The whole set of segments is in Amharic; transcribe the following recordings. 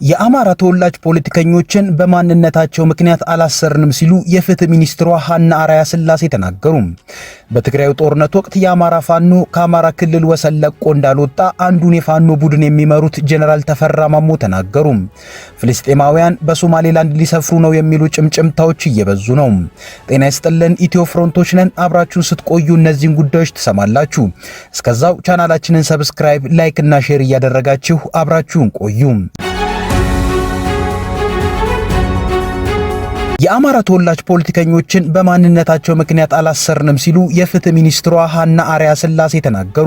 የአማራ ተወላጅ ፖለቲከኞችን በማንነታቸው ምክንያት አላሰርንም ሲሉ የፍትህ ሚኒስትሯ ሀና አርአያ ስላሴ ተናገሩ። በትግራዩ ጦርነት ወቅት የአማራ ፋኖ ከአማራ ክልል ወሰን ለቆ እንዳልወጣ አንዱን የፋኖ ቡድን የሚመሩት ጀነራል ተፈራ ማሞ ተናገሩ። ፍልስጤማውያን በሶማሌላንድ ሊሰፍሩ ነው የሚሉ ጭምጭምታዎች እየበዙ ነው። ጤና ይስጥልን ኢትዮ ፍሮንቶች ነን። አብራችሁን ስትቆዩ እነዚህን ጉዳዮች ትሰማላችሁ። እስከዛው ቻናላችንን ሰብስክራይብ፣ ላይክ እና ሼር እያደረጋችሁ አብራችሁን ቆዩ። የአማራ ተወላጅ ፖለቲከኞችን በማንነታቸው ምክንያት አላሰርንም ሲሉ የፍትህ ሚኒስትሯ ሀና አርአያ ስላሴ ተናገሩ።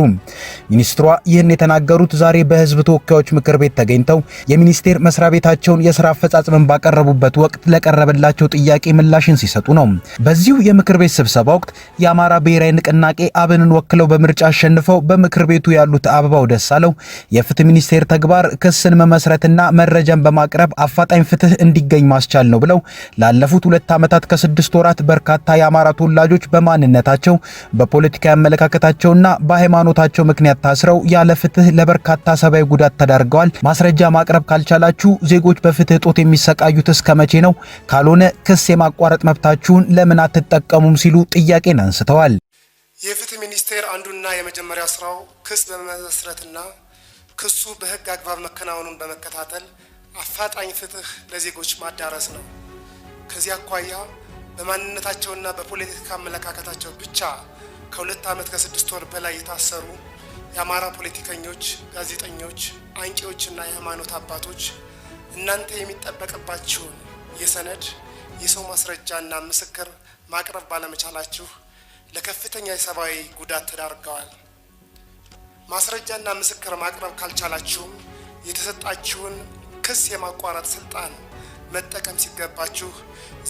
ሚኒስትሯ ይህን የተናገሩት ዛሬ በህዝብ ተወካዮች ምክር ቤት ተገኝተው የሚኒስቴር መስሪያ ቤታቸውን የሥራ አፈጻጸምን ባቀረቡበት ወቅት ለቀረበላቸው ጥያቄ ምላሽን ሲሰጡ ነው። በዚሁ የምክር ቤት ስብሰባ ወቅት የአማራ ብሔራዊ ንቅናቄ አብንን ወክለው በምርጫ አሸንፈው በምክር ቤቱ ያሉት አበባው ደሳለው የፍትህ ሚኒስቴር ተግባር ክስን መመስረትና መረጃን በማቅረብ አፋጣኝ ፍትህ እንዲገኝ ማስቻል ነው ብለው ላለፉት 2 ዓመታት ከ6 ወራት በርካታ የአማራ ተወላጆች በማንነታቸው በፖለቲካ አመለካከታቸውና በሃይማኖታቸው ምክንያት ታስረው ያለ ፍትህ ለበርካታ ሰብአዊ ጉዳት ተዳርገዋል። ማስረጃ ማቅረብ ካልቻላችሁ ዜጎች በፍትህ ጦት የሚሰቃዩት እስከመቼ ነው? ካልሆነ ክስ የማቋረጥ መብታችሁን ለምን አትጠቀሙም? ሲሉ ጥያቄን አንስተዋል። የፍትህ ሚኒስቴር አንዱና የመጀመሪያ ስራው ክስ በመመስረትና ክሱ በህግ አግባብ መከናወኑን በመከታተል አፋጣኝ ፍትህ ለዜጎች ማዳረስ ነው። ከዚህ አኳያ በማንነታቸውና በፖለቲካ አመለካከታቸው ብቻ ከ2 ዓመት ከ6 ወር በላይ የታሰሩ የአማራ ፖለቲከኞች፣ ጋዜጠኞች፣ አንቂዎችና የሃይማኖት አባቶች እናንተ የሚጠበቅባችሁን የሰነድ የሰው ማስረጃና ምስክር ማቅረብ ባለመቻላችሁ ለከፍተኛ የሰብአዊ ጉዳት ተዳርገዋል። ማስረጃና ምስክር ማቅረብ ካልቻላችሁም የተሰጣችሁን ክስ የማቋረጥ ስልጣን መጠቀም ሲገባችሁ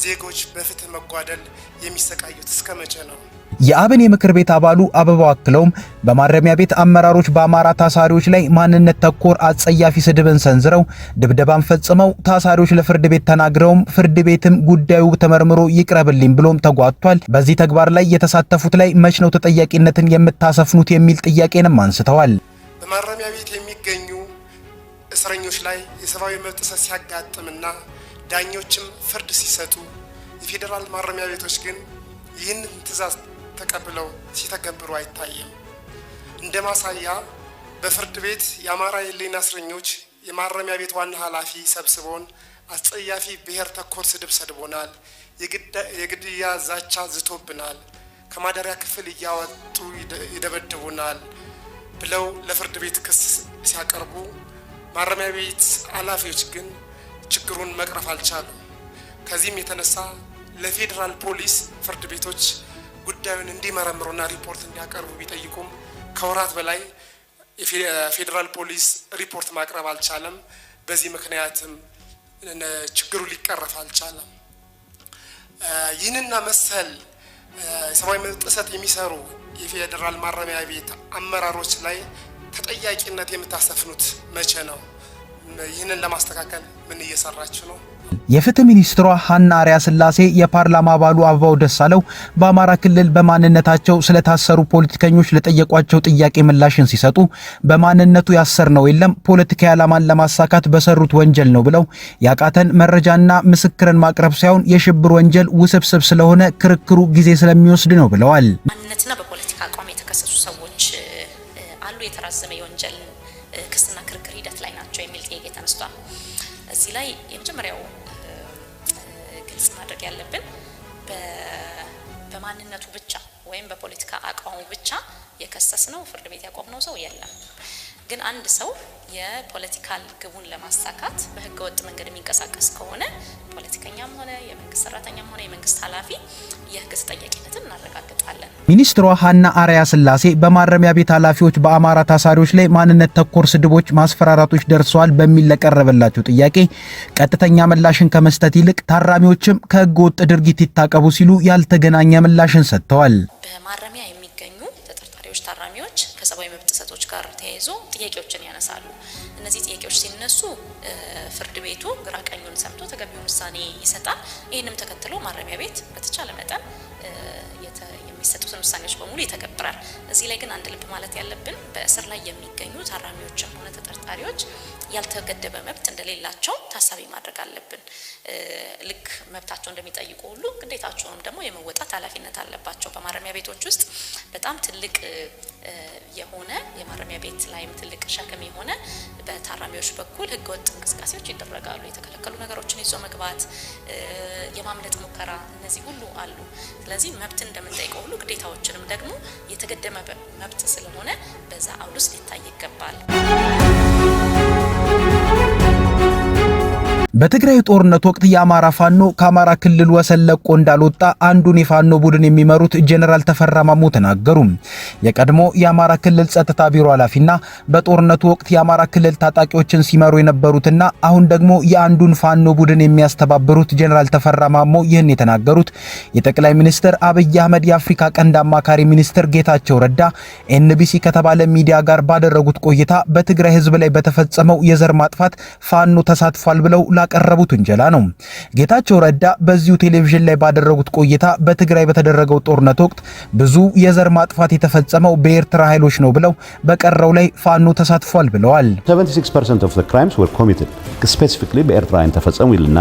ዜጎች በፍትህ መጓደል የሚሰቃዩት እስከመቼ ነው? የአብን የምክር ቤት አባሉ አበባው አክለውም በማረሚያ ቤት አመራሮች በአማራ ታሳሪዎች ላይ ማንነት ተኮር አጸያፊ ስድብን ሰንዝረው ድብደባን ፈጽመው ታሳሪዎች ለፍርድ ቤት ተናግረውም ፍርድ ቤትም ጉዳዩ ተመርምሮ ይቅረብልኝ ብሎም ተጓቷል። በዚህ ተግባር ላይ የተሳተፉት ላይ መች ነው ተጠያቂነትን የምታሰፍኑት? የሚል ጥያቄንም አንስተዋል። በማረሚያ ቤት የሚገኙ እስረኞች ላይ የሰብአዊ መብት ጥሰት ሲያጋጥምና ዳኞችም ፍርድ ሲሰጡ የፌዴራል ማረሚያ ቤቶች ግን ይህንን ትዕዛዝ ተቀብለው ሲተገብሩ አይታይም። እንደ ማሳያ በፍርድ ቤት የአማራ የህሊና እስረኞች የማረሚያ ቤት ዋና ኃላፊ ሰብስቦን አጸያፊ ብሔር ተኮር ስድብ ሰድቦናል፣ የግድያ ዛቻ ዝቶብናል፣ ከማደሪያ ክፍል እያወጡ ይደበድቡናል ብለው ለፍርድ ቤት ክስ ሲያቀርቡ ማረሚያ ቤት ኃላፊዎች ግን ችግሩን መቅረፍ አልቻሉም። ከዚህም የተነሳ ለፌዴራል ፖሊስ ፍርድ ቤቶች ጉዳዩን እንዲመረምሩና ሪፖርት እንዲያቀርቡ ቢጠይቁም ከወራት በላይ የፌዴራል ፖሊስ ሪፖርት ማቅረብ አልቻለም። በዚህ ምክንያትም ችግሩ ሊቀረፍ አልቻለም። ይህንና መሰል ሰብአዊ መብት ጥሰት የሚሰሩ የፌዴራል ማረሚያ ቤት አመራሮች ላይ ተጠያቂነት የምታሰፍኑት መቼ ነው? ይህንን ለማስተካከል ምን እየሰራችሁ ነው? የፍትህ ሚኒስትሯ ሀና አርአያ ስላሴ የፓርላማ አባሉ አበባው ደሳለው በአማራ ክልል በማንነታቸው ስለታሰሩ ፖለቲከኞች ለጠየቋቸው ጥያቄ ምላሽን ሲሰጡ በማንነቱ ያሰርነው የለም ፖለቲካዊ ዓላማን ለማሳካት በሰሩት ወንጀል ነው ብለው ያቃተን መረጃና ምስክርን ማቅረብ ሳይሆን የሽብር ወንጀል ውስብስብ ስለሆነ ክርክሩ ጊዜ ስለሚወስድ ነው ብለዋል። ማንነትና በፖለቲካ አቋም የተከሰሱ ሰዎች አሉ የተራዘመ የወንጀል ክስና ክርክር ሂደት ላይ ናቸው የሚል ጥያቄ ተነስቷል። እዚህ ላይ የመጀመሪያው ግልጽ ማድረግ ያለብን በማንነቱ ብቻ ወይም በፖለቲካ አቋሙ ብቻ የከሰስነው ፍርድ ቤት ያቆምነው ሰው የለም። ግን አንድ ሰው የፖለቲካል ግቡን ለማሳካት በህገ ወጥ መንገድ የሚንቀሳቀስ ከሆነ ፖለቲከኛም ሆነ የመንግስት ሰራተኛም ሆነ የመንግስት ኃላፊ የህግ ተጠያቂነትን እናረጋግጣለን። ሚኒስትሯ ሀና አርአያ ስላሴ በማረሚያ ቤት ኃላፊዎች በአማራ ታሳሪዎች ላይ ማንነት ተኮር ስድቦች፣ ማስፈራራቶች ደርሰዋል በሚል ለቀረበላቸው ጥያቄ ቀጥተኛ ምላሽን ከመስጠት ይልቅ ታራሚዎችም ከህገ ወጥ ድርጊት ይታቀቡ ሲሉ ያልተገናኘ ምላሽን ሰጥተዋል። በማረሚያ የሚገኙ ተጠርጣሪዎች ታራሚዎች ከሰብአዊ መብት ጥሰቶች ጋር ተያይዞ ጥያቄዎችን ያነሳሉ። እነዚህ ጥያቄዎች ሲነሱ ፍርድ ቤቱ ግራ ቀኙን ሰምቶ ተገቢውን ውሳኔ ይሰጣል። ይህንም ተከትሎ ማረሚያ ቤት በተቻለ መጠን የሚሰጡትን ውሳኔዎች በሙሉ ይተገብራል። እዚህ ላይ ግን አንድ ልብ ማለት ያለብን በእስር ላይ የሚገኙ ታራሚዎችም ሆነ ተጠርጣሪዎች ያልተገደበ መብት እንደሌላቸው ታሳቢ ማድረግ አለብን። ልክ መብታቸው እንደሚጠይቁ ሁሉ ግዴታቸውንም ደግሞ የመወጣት ኃላፊነት አለባቸው። በማረሚያ ቤቶች ውስጥ በጣም ትልቅ የሆነ የማረሚያ ቤት ላይም ትልቅ ሸክም የሆነ በታራሚዎች በኩል ህገወጥ እንቅስቃሴዎች ይደረጋሉ። የተከለከሉ ነገሮችን ይዞ መግባት፣ የማምለጥ ሙከራ፣ እነዚህ ሁሉ አሉ። ስለዚህ መብት እንደምንጠይቀው ሁሉ ግዴታዎችንም ደግሞ የተገደመ መብት ስለሆነ በዛ አውድ ውስጥ ሊታይ ይገባል። በትግራይ ጦርነት ወቅት የአማራ ፋኖ ከአማራ ክልል ወሰን ለቆ እንዳልወጣ አንዱን የፋኖ ቡድን የሚመሩት ጄኔራል ተፈራ ማሞ ተናገሩ። የቀድሞ የአማራ ክልል ጸጥታ ቢሮ ኃላፊና በጦርነቱ ወቅት የአማራ ክልል ታጣቂዎችን ሲመሩ የነበሩትና አሁን ደግሞ የአንዱን ፋኖ ቡድን የሚያስተባብሩት ጄኔራል ተፈራ ማሞ ይህን የተናገሩት የጠቅላይ ሚኒስትር አብይ አህመድ የአፍሪካ ቀንድ አማካሪ ሚኒስትር ጌታቸው ረዳ ኤንቢሲ ከተባለ ሚዲያ ጋር ባደረጉት ቆይታ በትግራይ ህዝብ ላይ በተፈጸመው የዘር ማጥፋት ፋኖ ተሳትፏል ብለው ቀረቡት እንጀላ ነው። ጌታቸው ረዳ በዚሁ ቴሌቪዥን ላይ ባደረጉት ቆይታ በትግራይ በተደረገው ጦርነት ወቅት ብዙ የዘር ማጥፋት የተፈጸመው በኤርትራ ኃይሎች ነው ብለው በቀረው ላይ ፋኖ ተሳትፏል ብለዋል። 76% of the crimes were committed specifically በኤርትራውያን ተፈጸሙ ይልና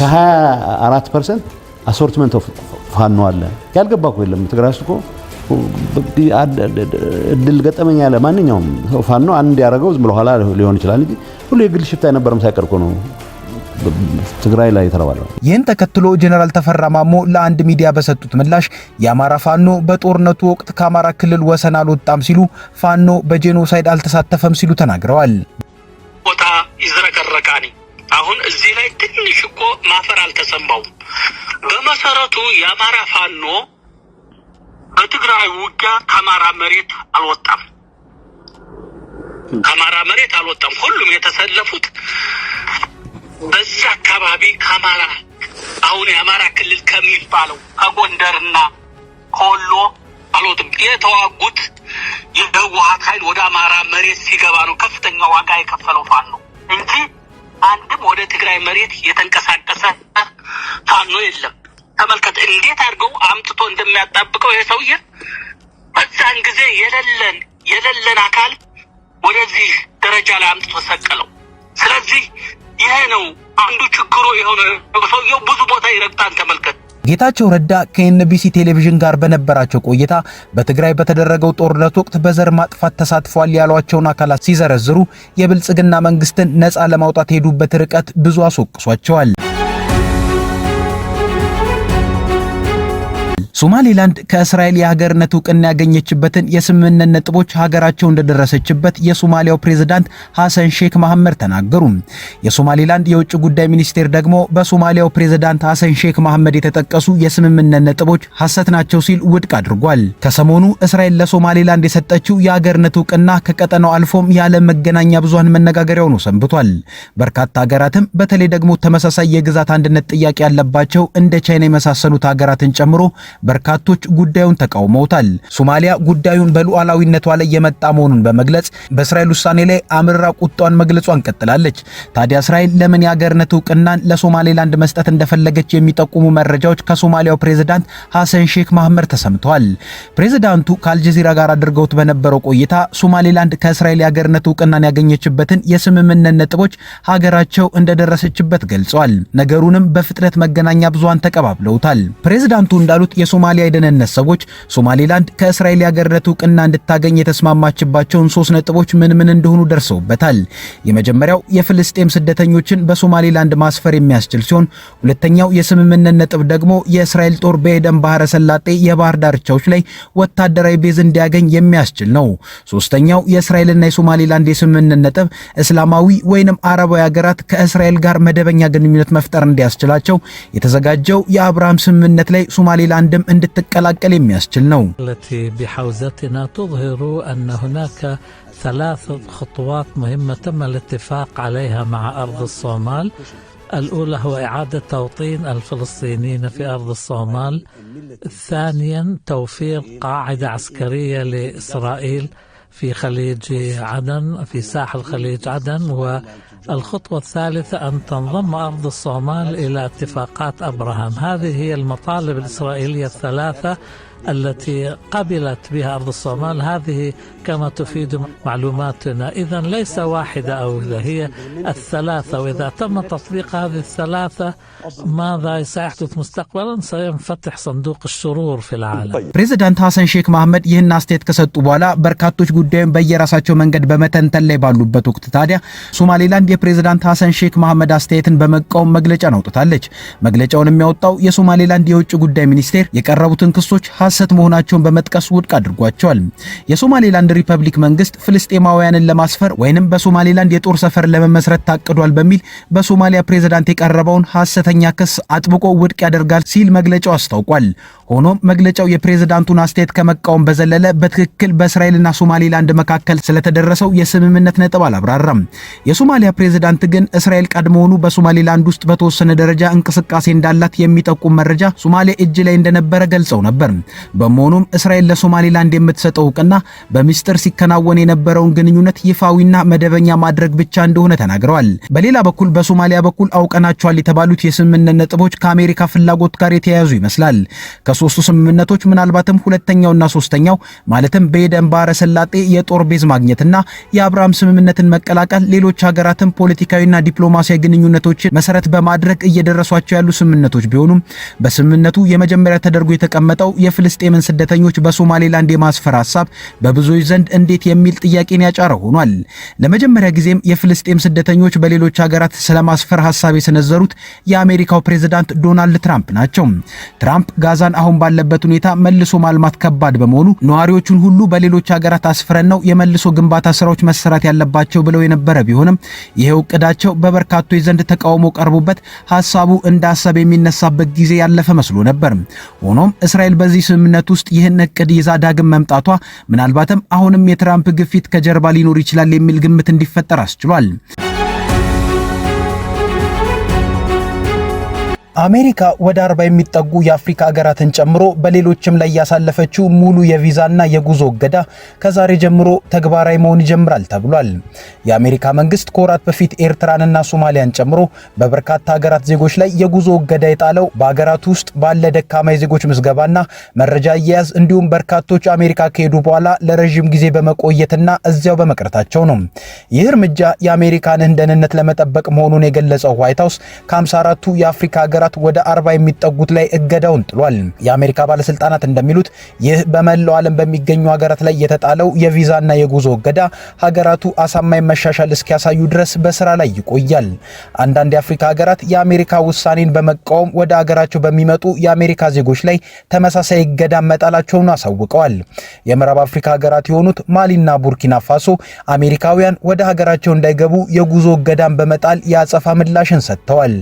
ከ24% assortment of ፋኖ አለ። ያልገባኩ የለም። ትግራይ ውስጥ እኮ እድል ገጠመኝ ያለ ማንኛውም ፋኖ አንድ ያደረገው ዝም ብሎ ኋላ ሊሆን ይችላል እንጂ ሁሉ የግል ሽፍታ የነበረም ሳይቀርቆ ነው ትግራይ ላይ ተረዋለው። ይህን ተከትሎ ጄኔራል ተፈራ ማሞ ለአንድ ሚዲያ በሰጡት ምላሽ የአማራ ፋኖ በጦርነቱ ወቅት ከአማራ ክልል ወሰን አልወጣም ሲሉ ፋኖ በጄኖሳይድ አልተሳተፈም ሲሉ ተናግረዋል። ቦታ ይዝረከረካኒ አሁን እዚህ ላይ ትንሽ እኮ ማፈር አልተሰማውም። በመሰረቱ የአማራ ፋኖ በትግራይ ውጊያ ከአማራ መሬት አልወጣም። ከአማራ መሬት አልወጣም። ሁሉም የተሰለፉት በዚህ አካባቢ ከአማራ አሁን የአማራ ክልል ከሚባለው ከጎንደርና ከወሎ አልወጡም። የተዋጉት የህወሓት ኃይል ወደ አማራ መሬት ሲገባ ነው ከፍተኛ ዋጋ የከፈለው ፋኖ እንጂ አንድም ወደ ትግራይ መሬት የተንቀሳቀሰ ፋኖ የለም። ተመልከት እንዴት አድርገው አምጥቶ እንደሚያጣብቀው ይሄ ሰውዬ። በዛን ጊዜ የሌለን አካል ወደዚህ ደረጃ ላይ አምጥቶ ሰቀለው። ስለዚህ ይሄ ነው አንዱ ችግሩ የሆነ ሰውየው ብዙ ቦታ ይረግጣል። ተመልከት። ጌታቸው ረዳ ከኤንቢሲ ቴሌቪዥን ጋር በነበራቸው ቆይታ በትግራይ በተደረገው ጦርነት ወቅት በዘር ማጥፋት ተሳትፏል ያሏቸውን አካላት ሲዘረዝሩ የብልጽግና መንግስትን ነፃ ለማውጣት ሄዱበት ርቀት ብዙ አስወቅሷቸዋል። ሶማሌላንድ ከእስራኤል የሀገርነት ዕውቅና ያገኘችበትን የስምምነት ነጥቦች ሀገራቸው እንደደረሰችበት የሶማሊያው ፕሬዝዳንት ሐሰን ሼክ መሐመድ ተናገሩ። የሶማሌላንድ የውጭ ጉዳይ ሚኒስቴር ደግሞ በሶማሊያው ፕሬዝዳንት ሐሰን ሼክ መሐመድ የተጠቀሱ የስምምነት ነጥቦች ሐሰት ናቸው ሲል ውድቅ አድርጓል። ከሰሞኑ እስራኤል ለሶማሌላንድ የሰጠችው የሀገርነት ዕውቅና ከቀጠናው አልፎም የዓለም መገናኛ ብዙሃን መነጋገሪያ ሆኖ ሰንብቷል። በርካታ ሀገራትም በተለይ ደግሞ ተመሳሳይ የግዛት አንድነት ጥያቄ ያለባቸው እንደ ቻይና የመሳሰሉት ሀገራትን ጨምሮ በርካቶች ጉዳዩን ተቃውመውታል። ሶማሊያ ጉዳዩን በሉዓላዊነቷ ላይ የመጣ መሆኑን በመግለጽ በእስራኤል ውሳኔ ላይ አምርራ ቁጣዋን መግለጿን ቀጥላለች። ታዲያ እስራኤል ለምን የሀገርነት ዕውቅናን ለሶማሌላንድ መስጠት እንደፈለገች የሚጠቁሙ መረጃዎች ከሶማሊያው ፕሬዝዳንት ሐሰን ሼክ መሐመድ ተሰምተዋል። ፕሬዝዳንቱ ከአልጀዚራ ጋር አድርገውት በነበረው ቆይታ ሶማሌላንድ ከእስራኤል የሀገርነት ዕውቅናን ያገኘችበትን የስምምነት ነጥቦች ሀገራቸው እንደደረሰችበት ገልጸዋል። ነገሩንም በፍጥነት መገናኛ ብዙሃን ተቀባብለውታል። ፕሬዝዳንቱ እንዳሉት የሶማሊያ የደህንነት ሰዎች ሶማሌላንድ ከእስራኤል የሀገርነት ዕውቅና እንድታገኝ የተስማማችባቸውን 3 ነጥቦች ምን እንደሆኑ ደርሰውበታል። የመጀመሪያው የፍልስጤም ስደተኞችን በሶማሌላንድ ማስፈር የሚያስችል ሲሆን፣ ሁለተኛው የስምምነት ነጥብ ደግሞ የእስራኤል ጦር በኤደን ባህረ ሰላጤ የባህር ዳርቻዎች ላይ ወታደራዊ ቤዝ እንዲያገኝ የሚያስችል ነው። ሶስተኛው የእስራኤልና የሶማሌላንድ የስምምነት ነጥብ እስላማዊ ወይንም አረባዊ ሀገራት ከእስራኤል ጋር መደበኛ ግንኙነት መፍጠር እንዲያስችላቸው የተዘጋጀው የአብርሃም ስምምነት ላይ ሶማሌላንድ እንድትቀላቀል የሚያስችል ነው። التي بحوزتنا تظهر أن هناك 3 خطوات مهمة تم الاتفاق عليها مع أرض الصومال. الأولى هو إعادة توطين الفلسطينيين في أرض الصومال. ثانيا توفير قاعدة عسكرية لإسرائيل في خليج عدن، في ساحل خليج عدن. والخطوة الثالثة أن تنضم أرض الصومال إلى اتفاقات أبراهام. هذه هي المطالب الإسرائيلية 3 التي قبلت بها أرض الصومال. هذه كما تفيد معلوماتنا إذن ليس واحدة أو إذا هي الثلاثة، وإذا تم تطبيق هذه الثلاثة ماذا سيحدث مستقبلا؟ سينفتح صندوق الشرور في العالم. ፕሬዝዳንት ሐሰን ሼክ መሐመድ ይህን አስተያየት ከሰጡ በኋላ በርካቶች ጉዳዩን በየራሳቸው መንገድ በመተንተን ላይ ባሉበት ወቅት ታዲያ ሶማሌላንድ የፕሬዝዳንት ሐሰን ሼክ መሐመድ አስተያየትን በመቃወም መግለጫ አውጥታለች። መግለጫውን የሚያወጣው የሶማሌላንድ የውጭ ጉዳይ ሚኒስቴር የቀረቡትን ክሶች ሐሰት መሆናቸውን በመጥቀስ ውድቅ አድርጓቸዋል። የሶማሌላንድ ሪፐብሊክ መንግስት ፍልስጤማውያንን ለማስፈር ወይንም በሶማሌላንድ የጦር ሰፈር ለመመስረት ታቅዷል በሚል በሶማሊያ ፕሬዝዳንት የቀረበውን ሐሰተኛ ክስ አጥብቆ ውድቅ ያደርጋል ሲል መግለጫው አስታውቋል። ሆኖም መግለጫው የፕሬዝዳንቱን አስተያየት ከመቃወም በዘለለ በትክክል በእስራኤልና ሶማሌላንድ መካከል ስለተደረሰው የስምምነት ነጥብ አላብራራም። የሶማሊያ ፕሬዝዳንት ግን እስራኤል ቀድሞውኑ በሶማሌላንድ ውስጥ በተወሰነ ደረጃ እንቅስቃሴ እንዳላት የሚጠቁም መረጃ ሶማሌ እጅ ላይ እንደነበረ ገልጸው ነበር። በመሆኑም እስራኤል ለሶማሌላንድ የምትሰጠው ዕውቅና በሚስጥር ሲከናወን የነበረውን ግንኙነት ይፋዊና መደበኛ ማድረግ ብቻ እንደሆነ ተናግረዋል። በሌላ በኩል በሶማሊያ በኩል አውቀናቸዋል የተባሉት የስምምነት ነጥቦች ከአሜሪካ ፍላጎት ጋር የተያያዙ ይመስላል። ከሶስቱ ስምምነቶች ምናልባትም ሁለተኛውና ሶስተኛው ማለትም በኤደን ባህረ ሰላጤ የጦር ቤዝ ማግኘትና የአብርሃም ስምምነትን መቀላቀል ሌሎች ሀገራትን ፖለቲካዊና ዲፕሎማሲያዊ ግንኙነቶችን መሰረት በማድረግ እየደረሷቸው ያሉ ስምምነቶች ቢሆኑም በስምምነቱ የመጀመሪያ ተደርጎ የተቀመጠው የፍልስጤምን ስደተኞች በሶማሌላንድ የማስፈር ሐሳብ በብዙዎች ዘንድ እንዴት የሚል ጥያቄን ያጫረ ሆኗል። ለመጀመሪያ ጊዜም የፍልስጤም ስደተኞች በሌሎች ሀገራት ስለማስፈር ሐሳብ የሰነዘሩት የአሜሪካው ፕሬዝዳንት ዶናልድ ትራምፕ ናቸው። ትራምፕ ጋዛን አሁን ባለበት ሁኔታ መልሶ ማልማት ከባድ በመሆኑ ነዋሪዎቹን ሁሉ በሌሎች ሀገራት አስፍረን ነው የመልሶ ግንባታ ስራዎች መሰራት ያለባቸው ብለው የነበረ ቢሆንም ይሄው እቅዳቸው በበርካቶች ዘንድ ተቃውሞ ቀርቦበት ሐሳቡ እንዳሰብ የሚነሳበት ጊዜ ያለፈ መስሎ ነበር። ሆኖም እስራኤል በዚህ ስምምነት ውስጥ ይህን እቅድ ይዛ ዳግም መምጣቷ ምናልባትም አሁንም የትራምፕ ግፊት ከጀርባ ሊኖር ይችላል የሚል ግምት እንዲፈጠር አስችሏል። አሜሪካ ወደ 40 የሚጠጉ የአፍሪካ ሀገራትን ጨምሮ በሌሎችም ላይ ያሳለፈችው ሙሉ የቪዛና የጉዞ እገዳ ከዛሬ ጀምሮ ተግባራዊ መሆን ይጀምራል ተብሏል። የአሜሪካ መንግስት ከወራት በፊት ኤርትራንና ሶማሊያን ጨምሮ በበርካታ ሀገራት ዜጎች ላይ የጉዞ እገዳ የጣለው በሀገራቱ ውስጥ ባለ ደካማ የዜጎች ምዝገባና መረጃ አያያዝ እንዲሁም በርካቶች አሜሪካ ከሄዱ በኋላ ለረጅም ጊዜ በመቆየትና እዚያው በመቅረታቸው ነው። ይህ እርምጃ የአሜሪካን ደህንነት ለመጠበቅ መሆኑን የገለጸው ዋይት ሃውስ ከ54ቱ የአፍሪካ ሀገራት ወደ 40 የሚጠጉት ላይ እገዳውን ጥሏል። የአሜሪካ ባለስልጣናት እንደሚሉት ይህ በመላው ዓለም በሚገኙ ሀገራት ላይ የተጣለው የቪዛና የጉዞ እገዳ ሀገራቱ አሳማኝ መሻሻል እስኪያሳዩ ድረስ በስራ ላይ ይቆያል። አንዳንድ የአፍሪካ ሀገራት የአሜሪካ ውሳኔን በመቃወም ወደ ሀገራቸው በሚመጡ የአሜሪካ ዜጎች ላይ ተመሳሳይ እገዳ መጣላቸውን አሳውቀዋል። የምዕራብ አፍሪካ ሀገራት የሆኑት ማሊና ቡርኪና ፋሶ አሜሪካውያን ወደ ሀገራቸው እንዳይገቡ የጉዞ እገዳን በመጣል ያጸፋ ምላሽን ሰጥተዋል።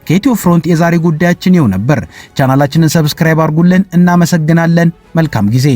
ከኢትዮ ፍሮንት የዛሬ ጉዳያችን ይኸው ነበር። ቻናላችንን ሰብስክራይብ አድርጉልን። እናመሰግናለን። መልካም ጊዜ